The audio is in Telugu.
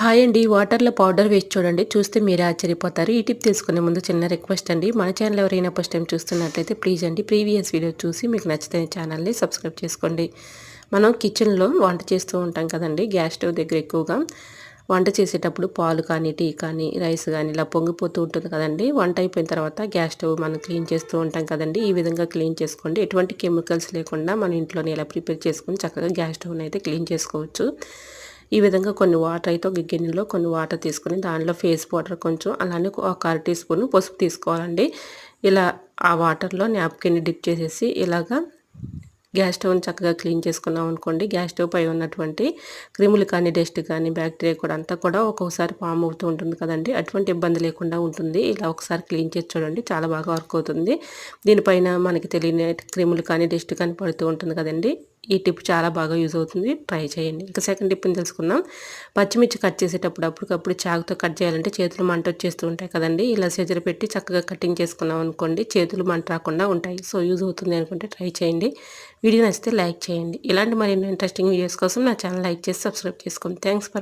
హాయ్ అండి. వాటర్‌లో పౌడర్ వేసి చూడండి. చూస్తే మీరే ఆశ్చర్యపోతారు. ఈ టిప్ తెలుసుకునే ముందు చిన్న రిక్వెస్ట్ అండి. మన ఛానల్ ఎవరైనా ఫస్ట్ టైం చూస్తున్నట్లయితే ప్లీజ్ అండి ప్రీవియస్ వీడియో చూసి మీకు నచ్చితే ఛానల్‌ని సబ్స్క్రైబ్ చేసుకోండి. మనం కిచెన్‌లో వంట చేస్తూ ఉంటాం కదండీ! గ్యాస్ స్టవ్ దగ్గర ఎక్కువగా. వంట చేసేటప్పుడు పాలు కానీ, టీ కానీ, రైస్ గానీ ఇలా పొంగిపోతూ ఉంటుంది కదండీ! వంట అయిపోయిన తర్వాత గ్యాస్ స్టవ్ మనం క్లీన్ చేస్తూ ఉంటాం కదండీ! ఈ విధంగా క్లీన్ చేసుకోండి. ఎటువంటి కెమికల్స్ లేకుండా మన ఇంట్లోనే ఇలా ప్రిపేర్ చేసుకొని చక్కగా గ్యాస్ స్టవ్‌ని అయితే క్లీన్ చేసుకోవచ్చు. ఈ విధంగా కొన్ని వాటర్ అయితే ఒక గిన్నెలో కొన్ని వాటర్ తీసుకొని దానిలో ఫేస్ వాటర్ కొంచెం అలానే ఒక అర టీ స్పూన్ పసుపు తీసుకోవాలండి. ఇలా ఆ వాటర్‌లో నాప్కిన్‌ని డిప్ చేసేసి ఇలాగా గ్యాస్ స్టవ్‌ని చక్కగా క్లీన్ చేసుకున్నాం అనుకోండి. గ్యాస్ స్టవ్ పై ఉన్నటువంటి క్రిములు కానీ, డస్ట్ కానీ, బ్యాక్టీరియా కూడా అంతా కూడా ఒక్కొక్కసారి ఫామ్ అవుతూ ఉంటుంది కదండీ! అటువంటి ఇబ్బంది లేకుండా ఉంటుంది. ఇలా ఒకసారి క్లీన్ చేసి చూడండి. చాలా బాగా వర్క్ అవుతుంది. దీనిపైన మనకి తెలియని క్రిములు కానీ, డస్ట్ కానీ పడుతూ ఉంటుంది కదండీ! ఈ టిప్ చాలా బాగా యూజ్ అవుతుంది. ట్రై చేయండి. ఇక సెకండ్ టిప్‌ని తెలుసుకుందాం. పచ్చిమిర్చి కట్ చేసేటప్పుడు అప్పటికప్పుడు చాకుతో కట్ చేయాలంటే చేతులు మంట వచ్చేస్తూ ఉంటాయి కదండీ! ఇలా సిజర్ పెట్టి చక్కగా కటింగ్ చేసుకున్నాం అనుకోండి చేతులు మంట రాకుండా ఉంటాయి. సో యూజ్ అవుతుంది అనుకుంటే ట్రై చేయండి. వీడియో నచ్చితే లైక్ చేయండి. ఇలాంటి మరిన్ని ఇంట్రెస్టింగ్ వీడియోస్ కోసం నా ఛానల్ లైక్ చేసి సబ్స్క్రైబ్ చేసుకోండి. Thanks for